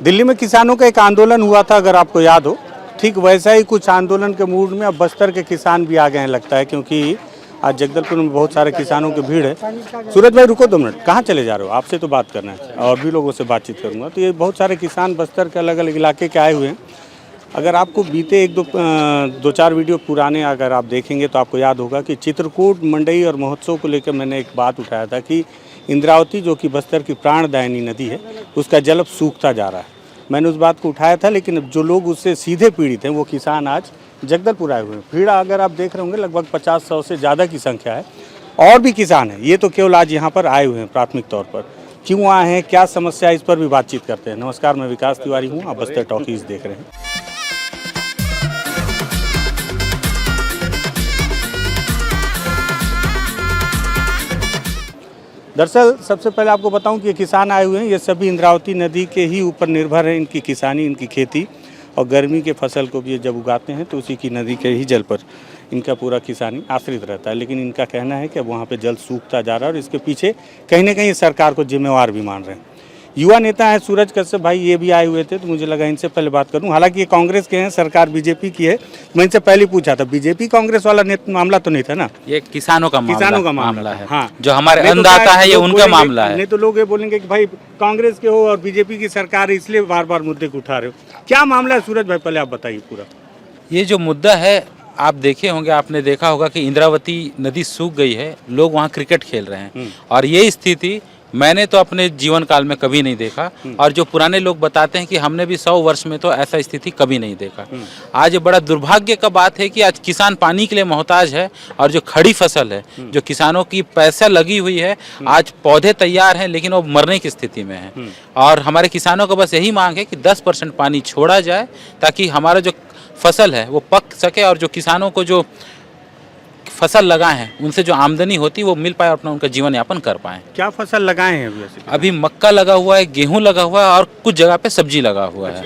दिल्ली में किसानों का एक आंदोलन हुआ था, अगर आपको याद हो, ठीक वैसा ही कुछ आंदोलन के मूड में अब बस्तर के किसान भी आ गए हैं लगता है, क्योंकि आज जगदलपुर में बहुत सारे किसानों की भीड़ है। सूरज भाई रुको 2 मिनट, कहाँ चले जा रहे हो? आपसे तो बात करना है और भी लोगों से बातचीत करूँगा। तो ये बहुत सारे किसान बस्तर के अलग अलग इलाके के आए हुए हैं। अगर आपको बीते 2-4 वीडियो पुराने अगर आप देखेंगे तो आपको याद होगा कि चित्रकूट मंडई और महोत्सव को लेकर मैंने एक बात उठाया था कि इंद्रावती जो कि बस्तर की प्राणदायिनी नदी है, उसका जल अब सूखता जा रहा है। मैंने उस बात को उठाया था, लेकिन जो लोग उससे सीधे पीड़ित हैं वो किसान आज जगदलपुर आए हुए हैं। भीड़ अगर आप देख रहे होंगे लगभग 50-100 से ज़्यादा की संख्या है। और भी किसान हैं, ये तो केवल आज यहाँ पर आए हुए हैं प्राथमिक तौर पर। क्यों आए हैं, क्या समस्या है, इस पर भी बातचीत करते हैं। नमस्कार, मैं विकास तिवारी हूँ, आप बस्तर टॉकीज देख रहे हैं। दरअसल सबसे पहले आपको बताऊं कि ये किसान आए हुए हैं, ये सभी इंद्रावती नदी के ही ऊपर निर्भर है। इनकी किसानी, इनकी खेती और गर्मी के फसल को भी ये जब उगाते हैं तो उसी की नदी के ही जल पर इनका पूरा किसानी आश्रित रहता है। लेकिन इनका कहना है कि अब वहाँ पे जल सूखता जा रहा है और इसके पीछे कहीं ना कहीं सरकार को जिम्मेवार भी मान रहे हैं। युवा नेता है सूरज कश्यप भाई, ये भी आए हुए थे, तो मुझे लगा इनसे पहले बात करूं। हालांकि ये कांग्रेस के हैं, सरकार बीजेपी की है। मैं इनसे पहले पूछा था, बीजेपी कांग्रेस वाला मामला तो नहीं था ना? ये किसानों का मामला है। हाँ, जो हमारे अन्नदाता है ये उनका मामला है। नहीं तो लोग ये बोलेंगे कि भाई कांग्रेस के हो और बीजेपी की सरकार है, इसलिए बार बार मुद्दे को उठा रहे हो। क्या मामला है सूरज भाई, पहले आप बताइए पूरा। ये जो मुद्दा है, आप देखे होंगे, आपने देखा होगा कि इंद्रावती नदी सूख गई है, लोग वहाँ क्रिकेट खेल रहे हैं और ये स्थिति मैंने तो अपने जीवन काल में कभी नहीं देखा। और जो पुराने लोग बताते हैं कि हमने भी 100 वर्ष में तो ऐसा स्थिति कभी नहीं देखा। आज बड़ा दुर्भाग्य का बात है कि आज किसान पानी के लिए मोहताज है और जो खड़ी फसल है, जो किसानों की पैसा लगी हुई है, आज पौधे तैयार हैं लेकिन वो मरने की स्थिति में है। और हमारे किसानों को बस यही मांग है कि 10% पानी छोड़ा जाए ताकि हमारा जो फसल है वो पक सके और जो किसानों को जो फसल लगाए हैं उनसे जो आमदनी होती है वो मिल पाए और अपना उनका जीवन यापन कर पाए। क्या फसल लगाए हैं अभी मक्का लगा हुआ है, गेहूं लगा हुआ है और कुछ जगह पे सब्जी लगा हुआ है।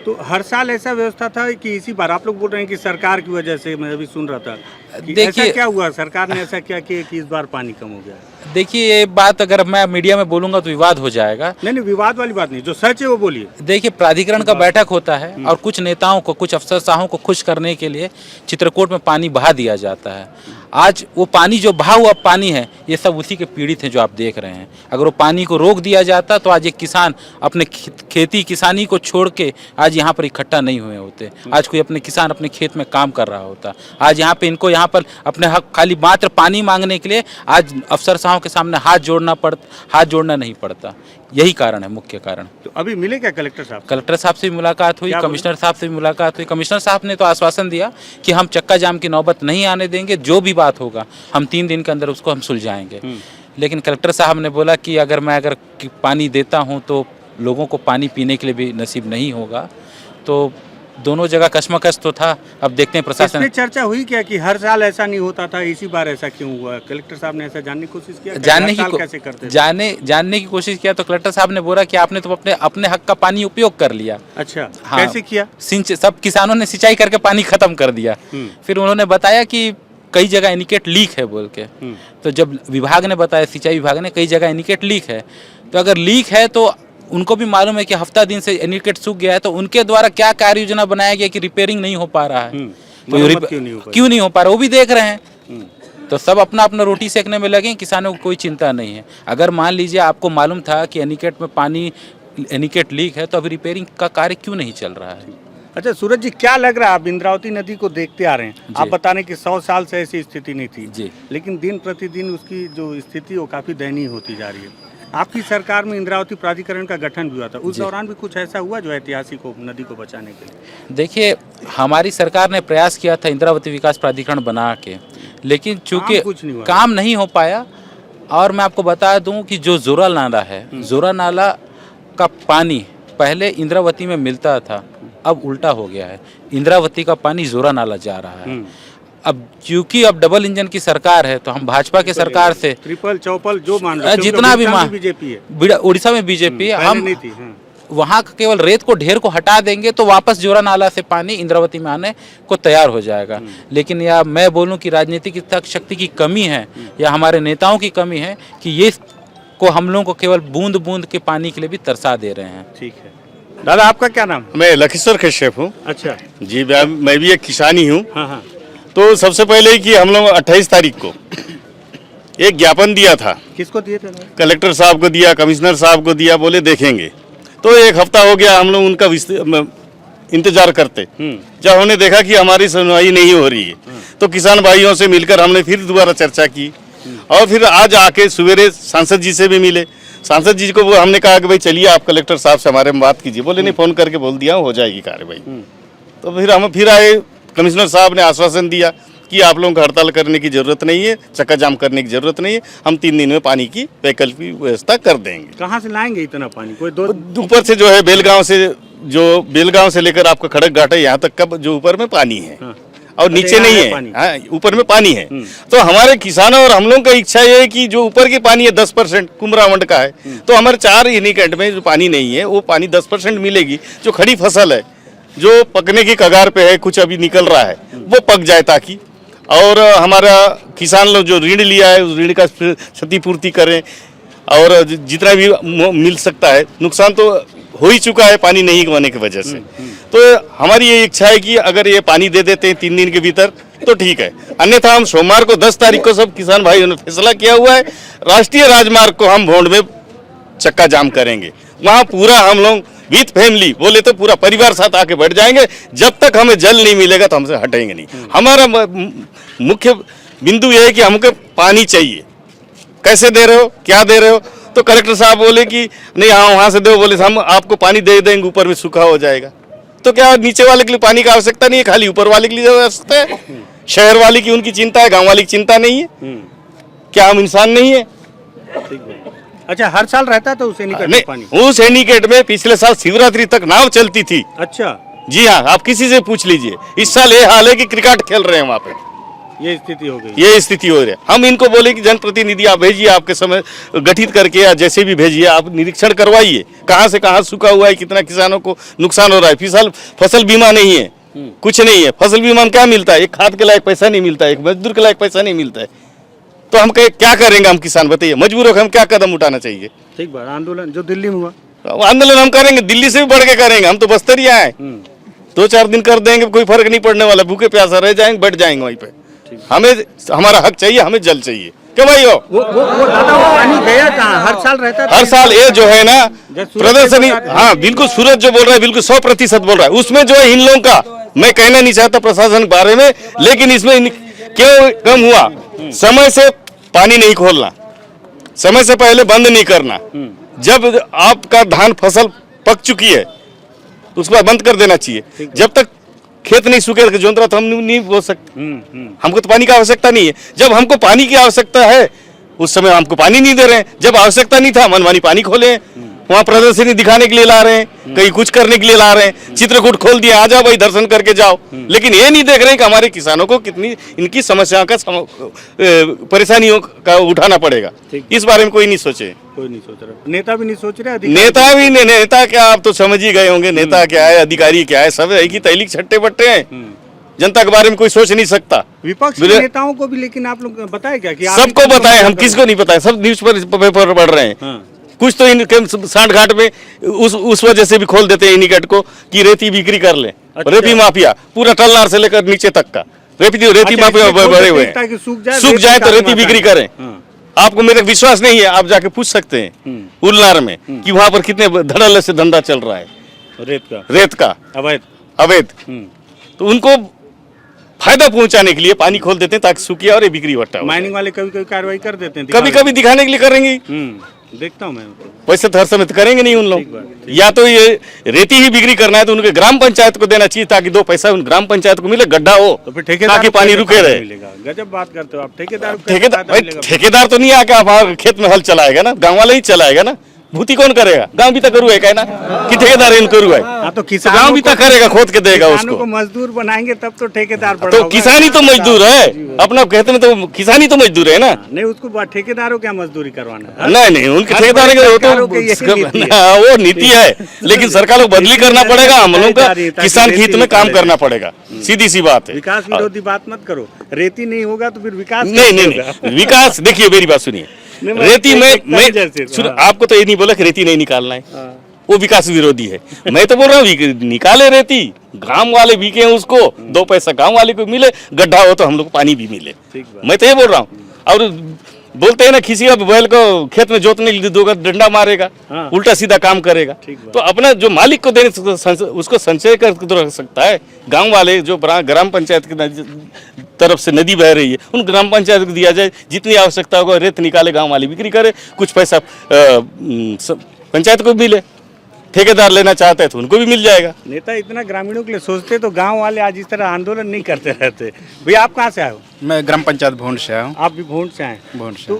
तो हर साल ऐसा व्यवस्था था कि इसी बार आप लोग बोल रहे हैं कि सरकार की वजह से? मैं अभी सुन रहा था, देखिए क्या हुआ, सरकार ने ऐसा क्या किया कि इस बार पानी कम हो गया? देखिए ये बात अगर मैं मीडिया में बोलूंगा तो विवाद हो जाएगा। नहीं, विवाद वाली बात नहीं, जो सच है वो बोलिए। देखिए, प्राधिकरण का बैठक होता है और कुछ नेताओं को, कुछ अफसरशाहों को खुश करने के लिए चित्रकूट में पानी बहा दिया जाता है। आज वो पानी जो बहा हुआ पानी है, ये सब उसी के पीड़ित हैं जो आप देख रहे हैं। अगर वो पानी को रोक दिया जाता तो आज एक किसान अपने खेती किसानी को छोड़ के आज यहाँ पर इकट्ठा नहीं हुए होते। आज कोई अपने किसान अपने खेत में काम कर रहा होता। आज यहाँ पे इनको यहाँ पर अपने हक खाली मात्र पानी मांगने के लिए आज अफसरशाहों के सामने हाथ जोड़ना नहीं पड़ता। यही कारण है, मुख्य कारण। तो अभी मिले क्या कलेक्टर साहब? कलेक्टर साहब से भी मुलाकात हुई, कमिश्नर साहब से भी मुलाकात हुई। कमिश्नर साहब ने तो आश्वासन दिया कि हम चक्का जाम की नौबत नहीं आने देंगे, जो भी बात होगा हम 3 दिन के अंदर उसको हम सुलझाएंगे। लेकिन कलेक्टर साहब ने बोला कि अगर मैं पानी देता हूँ तो लोगों को पानी पीने के लिए भी नसीब नहीं होगा। तो दोनों जगह कश्मकश तो था। अब देखते हैं प्रशासन। इसमें चर्चा हुई क्या कि हर साल ऐसा नहीं होता था, इसी बार ऐसा क्यों हुआ? कलेक्टर साहब ने ऐसा जानने की कोशिश किया? जानने की कोशिश किया तो कलेक्टर साहब ने बोला कि आपने तो अपने हक का पानी उपयोग कर लिया। अच्छा, हाँ, कैसे किया? सब किसानों ने सिंचाई करके पानी खत्म कर दिया। फिर उन्होंने बताया कि कई जगह एनिकेट लीक है बोल के। तो जब विभाग ने बताया, सिंचाई विभाग ने, कई जगह एनिकेट लीक है, तो अगर लीक है तो उनको भी मालूम है कि हफ्ता दिन से एनिकेट सूख गया है, तो उनके द्वारा क्या कार्य योजना बनाया गया कि रिपेयरिंग नहीं हो पा रहा है, तो क्यों नहीं हो पा रहा वो भी देख रहे हैं। तो सब अपना अपना रोटी सेकने में लगे, किसानों को कोई चिंता नहीं है। अगर मान लीजिए आपको मालूम था कि एनिकेट में पानी, एनिकेट लीक है, तो अभी रिपेयरिंग का कार्य क्यों नहीं चल रहा है? अच्छा सूरज जी, क्या लग रहा है, आप इंद्रावती नदी को देखते आ रहे हैं, आप बता रहे हैं कि 100 साल से ऐसी स्थिति नहीं थी जी, लेकिन दिन प्रतिदिन उसकी जो स्थिति वो काफ़ी दयनीय होती जा रही है। आपकी सरकार में इंद्रावती प्राधिकरण का गठन भी हुआ था, उस दौरान भी कुछ ऐसा हुआ जो ऐतिहासिक हो नदी को बचाने के लिए? देखिए, हमारी सरकार ने प्रयास किया था इंद्रावती विकास प्राधिकरण बना के, लेकिन चूंकि काम नहीं हो पाया। और मैं आपको बता दूं कि जो जोरा नाला है, जोरा नाला का पानी पहले इंद्रावती में मिलता था, अब उल्टा हो गया है। इंद्रावती का पानी जोरा नाला जा रहा है। अब क्योंकि अब डबल इंजन की सरकार है तो हम भाजपा के सरकार से ट्रिपल चौपल जो मान लो, जितना भी बीजेपी है, उड़ीसा में बीजेपी है, हम वहाँ केवल रेत को ढेर को हटा देंगे तो वापस जोरा नाला से पानी इंद्रावती में आने को तैयार हो जाएगा। लेकिन या मैं बोलूँ कि राजनीतिक शक्ति की कमी है या हमारे नेताओं की कमी है कि ये को हम लोगों को केवल बूंद बूंद के पानी के लिए भी तरसा दे रहे हैं। ठीक है, दादा आपका क्या नाम? मैं लखीसर कश्यप हूँ अच्छा। जी। मैं भी एक किसान ही हूँ। हाँ हाँ। तो सबसे पहले कि हम लोग 28 तारीख को एक ज्ञापन दिया था, किसको दिए थे? कलेक्टर साहब को दिया, कमिश्नर साहब को दिया, बोले देखेंगे। तो एक हफ्ता हो गया हम लोग उनका इंतजार करते। जब हमने देखा कि हमारी सुनवाई नहीं हो रही है तो किसान भाइयों से मिलकर हमने फिर दोबारा चर्चा की और फिर आज आके सवेरे सांसद जी से भी मिले। सांसद जी को वो हमने कहा कि भाई चलिए आप कलेक्टर साहब से हमारे में बात कीजिए। बोले नहीं, फोन करके बोल दिया हो जाएगी कार्रवाई। तो फिर हम फिर आए, कमिश्नर साहब ने आश्वासन दिया कि आप लोगों को हड़ताल करने की जरूरत नहीं है, चक्का जाम करने की जरूरत नहीं है, हम 3 दिन में पानी की वैकल्पिक व्यवस्था कर देंगे। कहाँ से लाएंगे इतना पानी? कोई दो ऊपर से जो है बेलगांव से लेकर आपका खड़क घाट है यहाँ तक का जो ऊपर में पानी है। हाँ। और नीचे यहाँ नहीं है है, पानी। हाँ, ऊपर में पानी है। तो हमारे किसानों और हम लोगों का इच्छा ये है कि जो ऊपर की पानी है 10% कुमरावंड का है, तो हमारे 4 यूनिकेट में जो पानी नहीं है वो पानी 10% मिलेगी। जो खड़ी फसल है जो पकने की कगार पे है, कुछ अभी निकल रहा है, वो पक जाए ताकि, और हमारा किसान लोग जो ऋण लिया है उस ऋण का क्षतिपूर्ति करें और जितना भी मिल सकता है। नुकसान तो हो ही चुका है पानी नहीं होने की वजह से। तो हमारी ये इच्छा है कि अगर ये पानी दे देते हैं 3 दिन के भीतर तो ठीक है, अन्यथा हम सोमवार को 10 तारीख को सब किसान भाइयों ने फैसला किया हुआ है, राष्ट्रीय राजमार्ग को हम भोंड में चक्का जाम करेंगे। वहाँ पूरा हम लोग विथ फैमिली, बोले तो पूरा परिवार साथ आके बैठ जाएंगे। जब तक हमें जल नहीं मिलेगा तो हमसे हटेंगे नहीं। हमारा मुख्य बिंदु यह है कि हमको पानी चाहिए। कैसे दे रहे हो, क्या दे रहे हो? तो कलेक्टर साहब बोले कि नहीं, हाँ वहाँ से दो। बोले हम आपको पानी दे देंगे, ऊपर में सूखा हो जाएगा। तो क्या नीचे वाले के लिए पानी की आवश्यकता नहीं है, खाली ऊपर वाले के लिए आवश्यकता है? शहर वाले की उनकी चिंता है, गांव वाले की चिंता नहीं है? क्या हम इंसान नहीं है? अच्छा, हर साल रहता था उस एनीकट में पानी? उस एनीकट में पिछले साल शिवरात्रि तक नाव चलती थी। अच्छा। जी हाँ, आप किसी से पूछ लीजिए। इस साल ये हाल है कि क्रिकेट खेल रहे हैं वहाँ पे। ये स्थिति हो गई। ये स्थिति हो रही है। हम इनको बोले कि जनप्रतिनिधि आप भेजिए, आपके समय गठित करके या जैसे भी भेजिए, आप निरीक्षण करवाइए कहाँ से कहाँ सूखा हुआ है, कितना किसानों को नुकसान हो रहा है। फसल बीमा नहीं है, कुछ नहीं है। फसल बीमा में क्या मिलता है? एक खाद के लायक पैसा नहीं मिलता है, एक मजदूर के लायक पैसा नहीं मिलता है। तो हम क्या करेंगे? हम किसान बताइए, मजबूर होकर हम क्या कदम उठाना चाहिए? ठीक बात। आंदोलन जो दिल्ली में हुआ, आंदोलन हम करेंगे, दिल्ली से भी बढ़ के करेंगे। हम तो बस्तरिया है, 2-4 दिन कर देंगे, कोई फर्क नहीं पड़ने वाला। भूखे प्यासा रह जाएंगे, बैठ जाएंगे वहीं पे। हमें हमारा हक चाहिए, हमें जल चाहिए। क्यों भाई हो? वो दादा वो पानी गया कहाँ? हर साल रहता था। हर साल ये जो है ना प्रदर्शनी, हाँ बिल्कुल, सूरज जो बोल रहा है बिल्कुल 100% बोल रहा है। उसमें जो है इन लोगों का, मैं कहना नहीं चाहता प्रशासन के बारे में, लेकिन इसमें क्यों कम हुआ? समय से पानी नहीं खोलना, समय से पहले बंद नहीं करना। जब आपका धान फसल पक चुकी है तो उसके बाद बंद कर देना चाहिए। जब तक खेत नहीं सूखे जोंतरा तो हम नहीं बोल सकते। हमको तो पानी की आवश्यकता नहीं है। जब हमको पानी की आवश्यकता है उस समय हमको पानी नहीं दे रहे हैं। जब आवश्यकता नहीं था मनमानी पानी खोले, वहाँ प्रदर्शनी दिखाने के लिए ला रहे हैं, कहीं कुछ करने के लिए ला रहे हैं, चित्रकूट खोल दिया, आ जाओ भाई दर्शन करके जाओ। लेकिन ये नहीं देख रहे हैं कि हमारे किसानों को कितनी इनकी समस्याओं का परेशानियों का उठाना पड़ेगा। इस बारे में कोई नहीं सोचे, कोई नहीं सोच रहा, नेता भी नहीं सोच रहे। नेता क्या, आप तो समझ ही गए होंगे। नेता क्या है, अधिकारी क्या है, सब एक ही तैलीक छट्टे बट्टे हैं। जनता के बारे में कोई सोच नहीं सकता। विपक्ष के नेताओं को भी, लेकिन आप लोग बताए क्या कि सबको बताए? हम किसको नहीं बताए? सब न्यूज पेपर पढ़ रहे हैं। कुछ तो इनके सांठ घाट में उस वजह से भी खोल देते हैं इनिकट को कि रेती बिक्री कर ले। रेती माफिया पूरा टलनार से लेकर नीचे तक का रेती माफिया बढ़े हुए हैं। सूख जाए तो रेती बिक्री करें। आपको मेरे विश्वास नहीं है, आप जाके पूछ सकते हैं उलनार में कि वहां पर कितने धड़ल्ले से धंधा चल रहा है रेत का अवैध। तो उनको फायदा पहुंचाने के लिए पानी खोल देते हैं ताकि सूखिया और ये बिक्री बट्टा। माइनिंग वाले कभी कभी कार्रवाई कर देते हैं, कभी कभी दिखाने के लिए करेंगे। देखता हूँ मैं। वैसे तो हर समय तो करेंगे नहीं उन लोग। या तो ये रेती ही बिक्री करना है तो उनके ग्राम पंचायत को देना चाहिए ताकि 2 पैसा उन ग्राम पंचायत को मिले, गड्ढा हो तो फिर ठेकेदार ताकि पानी रुके रहे। गजब बात करते हो आप। ठेकेदार तो नहीं आके आप खेत में हल चलाएगा ना, गाँव वाला ही चलाएगा ना। भूति कौन करेगा? गांव भी तक करू है क्या ना कि ठेकेदार इन करू है? तो किसान गांव भी तक करेगा, खोद के देगा उसको। को मजदूर बनाएंगे तब तो ठेकेदार बड़ा तो किसानी तो मजदूर है अपना कहते में, तो किसानी तो मजदूर है ना। नहीं उसको ठेकेदारों क्या मजदूरी करवाना? नहीं उनके ठेकेदार वो नीति है, लेकिन सरकार को बदली करना पड़ेगा। हम लोगों का किसान हित में काम करना पड़ेगा, सीधी सी बात है। विकास विरोधी बात मत करो। रेती नहीं होगा तो फिर विकास नहीं विकास। देखिए मेरी बात सुनिए, रेती में आपको तो ये नहीं बोला कि रेती नहीं निकालना है। वो विकास विरोधी है। मैं तो बोल रहा हूँ निकाले रेती, गांव वाले बिके हैं उसको, 2 पैसा गांव वाले को मिले, गड्ढा हो तो हम लोग को पानी भी मिले। मैं तो ये बोल रहा हूँ। और बोलते हैं ना किसी का बैल को खेत में जोतने दोगा डंडा मारेगा, उल्टा सीधा काम करेगा। तो अपना जो मालिक को देने उसको संचय कर तो रख सकता है। गांव वाले जो ग्राम पंचायत की तरफ से नदी बह रही है, उन ग्राम पंचायत को दिया जाए, जितनी आवश्यकता होगा रेत निकाले, गांव वाले बिक्री करे, कुछ पैसा पंचायत को भी मिले। ठेकेदार लेना चाहते हैं तो उनको भी मिल जाएगा। नेता इतना ग्रामीणों के लिए सोचते तो गांव वाले आज इस तरह आंदोलन नहीं करते रहते। भैया आप कहाँ से आए हो? मैं ग्राम पंचायत भोंड से आया हूँ। आप भी भोंड से आए? भोंड से। तो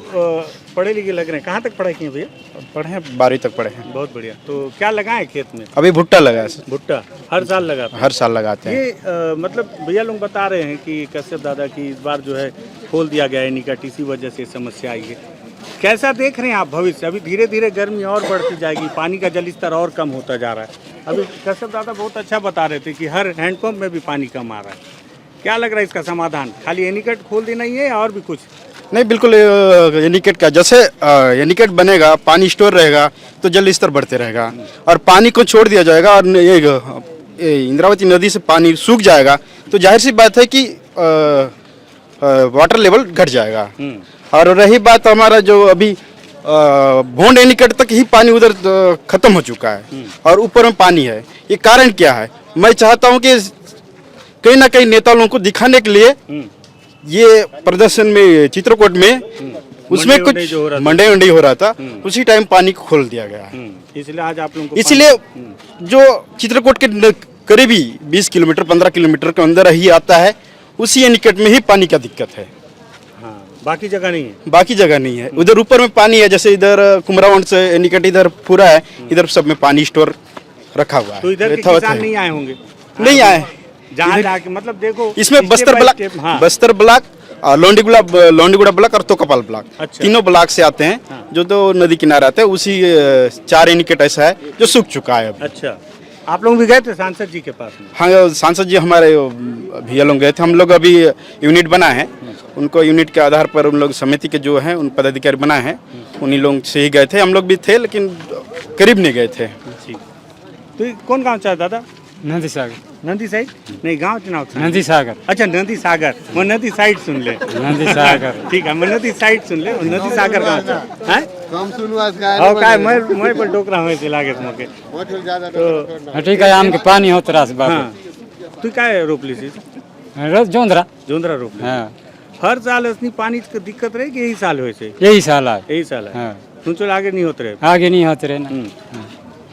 पढ़े लिखे लग रहे हैं। कहाँ तक पढ़ाई किए भैया? पढ़े हैं, 12वीं तक पढ़े हैं। बहुत बढ़िया। तो क्या लगाए खेत में? अभी भुट्टा लगा है सर। भुट्टा हर साल लगाते हैं? हर साल लगाते हैं। ये मतलब भैया लोग बता रहे हैं कि कश्यप दादा की इस बार जो है खोल दिया गया है निकट, इसी वजह से समस्या आई है। कैसा देख रहे हैं आप भविष्य? अभी धीरे धीरे गर्मी और बढ़ती जाएगी, पानी का जल स्तर और कम होता जा रहा है। अभी कश्यप दादा बहुत अच्छा बता रहे थे कि हर हैंडपंप में भी पानी कम आ रहा है। क्या लग रहा है इसका समाधान? खाली एनीकट खोल देना ही है और भी कुछ? नहीं, बिल्कुल एनीकट का जैसे एनीकट बनेगा, पानी स्टोर रहेगा तो जल स्तर बढ़ते रहेगा, और पानी को छोड़ दिया जाएगा और ये इंद्रावती नदी से पानी सूख जाएगा तो जाहिर सी बात है कि वाटर लेवल घट जाएगा। और रही बात हमारा जो अभी भोंड एनीकट तक ही पानी उधर खत्म हो चुका है और ऊपर में पानी है। ये कारण क्या है? मैं चाहता हूँ कि कहीं ना कहीं नेता लोगों को दिखाने के लिए ये प्रदर्शन में चित्रकूट में उसमें कुछ मंडे वंडे हो रहा था, उसी टाइम पानी को खोल दिया गया है। इसलिए आज आप लोगों को इसलिए जो चित्रकूट के करीबी 20 किलोमीटर 15 किलोमीटर के अंदर ही आता है, उसी एनीकट में ही पानी का दिक्कत है। बाकी जगह नहीं है? बाकी जगह नहीं है। उधर ऊपर में पानी है, जैसे इधर कुमरावंड से एनीकट इधर पूरा है, इधर सब में पानी स्टोर रखा हुआ है। तो इधर के किसान नहीं आए होंगे? नहीं आए। जहाँ जाके मतलब देखो इसमें बस्तर ब्लॉक, लोंडीगुड़ा ब्लॉक और तोकापाल ब्लॉक, तीनों ब्लॉक से आते हैं। जो तो नदी किनारे आते हैं, उसी 4 एनीकट ऐसा है जो सूख चुका है अभी। अच्छा, आप लोग भी गए थे सांसद जी के पास में? हाँ, सांसद जी हमारे भैया लोग गए थे। हम लोग अभी यूनिट बनाए हैं, उनको यूनिट के आधार पर उन लोग समिति के जो हैं उन पदाधिकारी बनाए हैं, उन्हीं लोग से ही गए थे। हम लोग भी थे लेकिन करीब नहीं गए थे। तो कौन गाँव चाहे दादा? नदी सागर। नदी साइड नहीं, गाँव चुनाव नदी सागर। अच्छा, नदी सागर। वो नदी साइड सुन ले। नदी सागर ठीक है, मैं नदी साइड सुन ले। नदी सागर गाँव है मैं पर डोकरा हुए थे लागे मौके तो ठीक है। आम के पानी होता रहा बाबू। हाँ, तू क्या रोप ली? रोज जोंधरा रोप ली। हर साल इतनी पानी की दिक्कत रही कि यही साल हुए से? यही साल है। यही साल है। तुम आगे नहीं होते रहे? आगे नहीं होते रहे ना।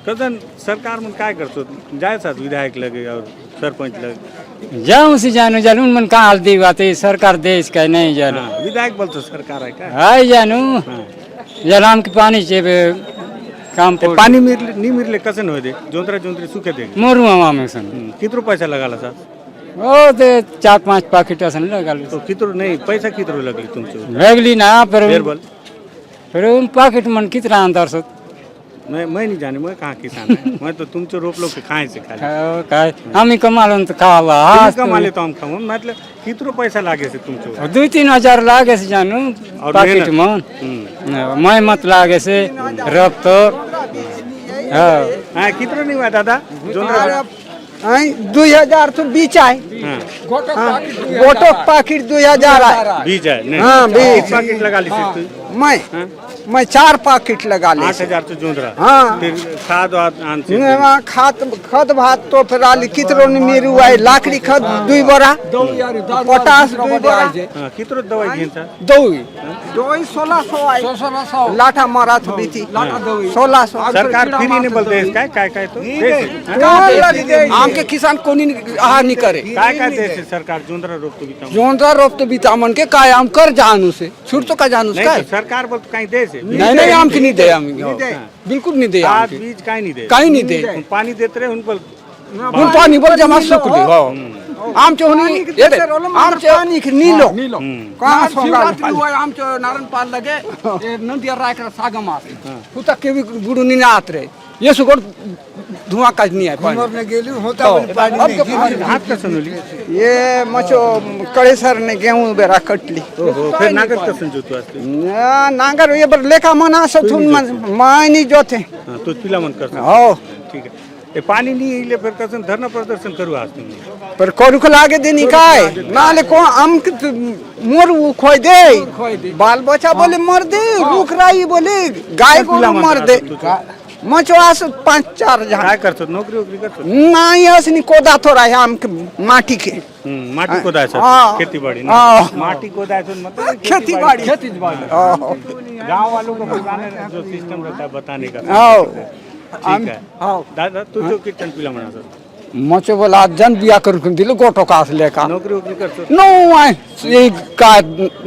कदन सरकार में क्या करते जाए साथ विधायक लगे और सरपंच लगे जाऊँ से जानू जानू मन कहाँ हल्दी बात है, सरकार देश का नहीं जानू। विधायक बोल तो सरकार है क्या? हाय जानू जलाम के पानी से काम पानी नहीं मिले कसन हो दे जोंतरा सूखे दे मोरू हवा में सन कितरो पैसा लगा सा? ओ दे 4-5 पैकेट असन लगा तो कितरो नहीं पैसा कितरो लगली तुमसे? लगली ना फिर उन पैकेट मन कितना अंदर से मैं नहीं जाने, मैं कहाँ किसान है। मैं तो तुम तो रोप लो के खाए से खाए हम ही कमा लो तो खावा कमा ले तो हम खाऊं। मतलब कितरो पैसा लागे से तुम 2-3 हजार लागे से जानू पैकेट में। मैं मत लागे से रब तो हाँ कितरो नहीं हुआ दादा? 2000 तो बीच आए। गोटो पैकेट 2000 आए बीच है। हाँ, बीच पैकेट लगा ली मैं 4 पैकेट लगा ली। 8000 तो जोंधरा। हाँ, फिर खाद खत भात तो फिर आली कितरो नहीं मेरू आए लाकड़ी खत 2 बोरा पोटास 2 बोरा। कितरो दवाई घेंचा? दवाई 1600 आए। 1600 लाठा मारा तो बीती 1600। सरकार फ्री नहीं बोलते इसका काय तो आम के किसान कोनी आहार नहीं करे। काय देश सरकार जोंधरा रोप तो बीता मन के काय आम कर जानू से छूट तो का जानू से सरकार बोल तो कहीं देश नहीं आम की नहीं दे, आम बिल्कुल नहीं दे। खाद बीज कहीं नहीं दे पानी देते रहे उन पर उन पानी बोल जमा सुख दे आम चोनी आम पानी नीलो कहां सोंगा आम चो नारायण पाल लगे नदिया राय का सागम आते हुता के भी गुडू नी आत रे ये सुगोड धुआं काज नहीं है पानी हाथ का सुनोली ये मचो कड़ेसर ने गेहूं बेरा कटली फिर नागर का संजोतो आस्ते नांगर ये बर लेखा मना सथुन मायनी जो थे तो पिला मन कर हो ठीक है ये पानी नहीं इले फिर कसन धरना प्रदर्शन करू आज तुम पर कोरु को लागे देनी काय नाले को हम मोर खोई दे बाल बच्चा बोले मर दे रुख राई बोले गाय को मर दे मचो आस 5-4 जन काय करतो नौकरी वोकरी करतो नहीं असनी कोदा थोड़ा है हम माटी के माटी को दायचं हाँ। खेती बाड़ी हाँ। माटी को दायचं मतलब खेती बाड़ी गांव वालों को बताने जो सिस्टम रहता है बताने का आओ ठीक है दादा तू जो किचन पिला मना सर मचो बोला जन बिया कर दिल गोटो कास लेका नौकरी वोकरी करतो नो आए ये का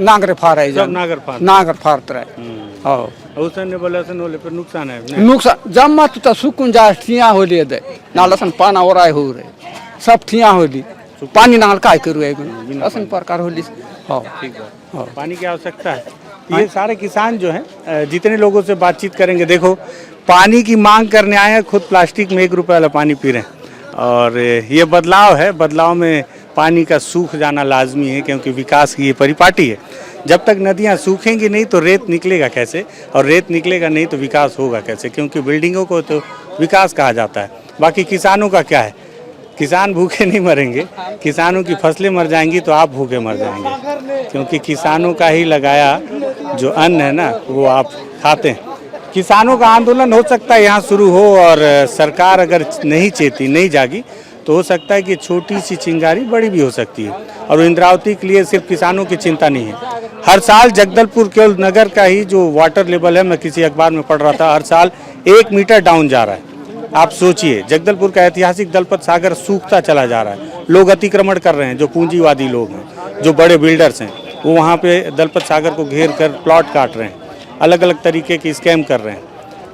नांगरे फारे सब नागर फार नागर फारत रहे आओ औसन ने बोला सन होले पर नुकसान है नुकसान जम्मा तो सुकुन जा ठिया होली दे नालसन पाना ओराय हो रे सब ठिया होली पानी नाल काय करू एगो असन प्रकार होली हां ठीक है पानी की आवश्यकता है ये सारे किसान जो हैं जितने लोगों से बातचीत करेंगे देखो पानी की मांग करने आए हैं खुद प्लास्टिक में 1 रुपये वाला पानी पी रहे हैं और ये बदलाव है बदलाव में पानी का सूख जाना लाजमी है क्योंकि विकास की ये परिपाटी है जब तक नदियाँ सूखेंगी नहीं तो रेत निकलेगा कैसे और रेत निकलेगा नहीं तो विकास होगा कैसे क्योंकि बिल्डिंगों को तो विकास कहा जाता है बाकी किसानों का क्या है किसान भूखे नहीं मरेंगे किसानों की फसलें मर जाएंगी तो आप भूखे मर जाएंगे क्योंकि किसानों का ही लगाया जो अन्न है ना वो आप खाते हैं किसानों का आंदोलन हो सकता है यहाँ शुरू हो और सरकार अगर नहीं चेती नहीं जागी तो हो सकता है कि छोटी सी चिंगारी बड़ी भी हो सकती है और इंद्रावती के लिए सिर्फ किसानों की चिंता नहीं है हर साल जगदलपुर केवल नगर का ही जो वाटर लेवल है मैं किसी अखबार में पढ़ रहा था हर साल 1 मीटर डाउन जा रहा है आप सोचिए जगदलपुर का ऐतिहासिक दलपत सागर सूखता चला जा रहा है लोग अतिक्रमण कर रहे हैं जो पूंजीवादी लोग हैं जो बड़े बिल्डर्स हैं वो वहाँ पे दलपत सागर को घेर कर प्लॉट काट रहे हैं अलग अलग तरीके के स्कैम कर रहे हैं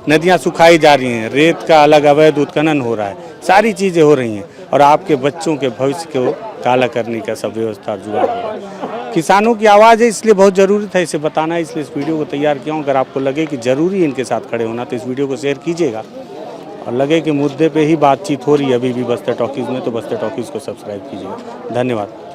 नदियाँ सुखाई जा रही हैं रेत का अलग अवैध उत्खनन हो रहा है सारी चीज़ें हो रही हैं और आपके बच्चों के भविष्य को काला करने का सब व्यवस्था जुड़ा हुआ है किसानों की आवाज़ है इसलिए बहुत ज़रूरी था इसे बताना इसलिए इस वीडियो को तैयार किया हूँ अगर आपको लगे कि ज़रूरी इनके साथ खड़े होना तो इस वीडियो को शेयर कीजिएगा और लगे कि मुद्दे पे ही बातचीत हो रही है अभी भी बस्तर टॉकीज़ में तो बस्तर टॉकीज़ को सब्सक्राइब कीजिएगा धन्यवाद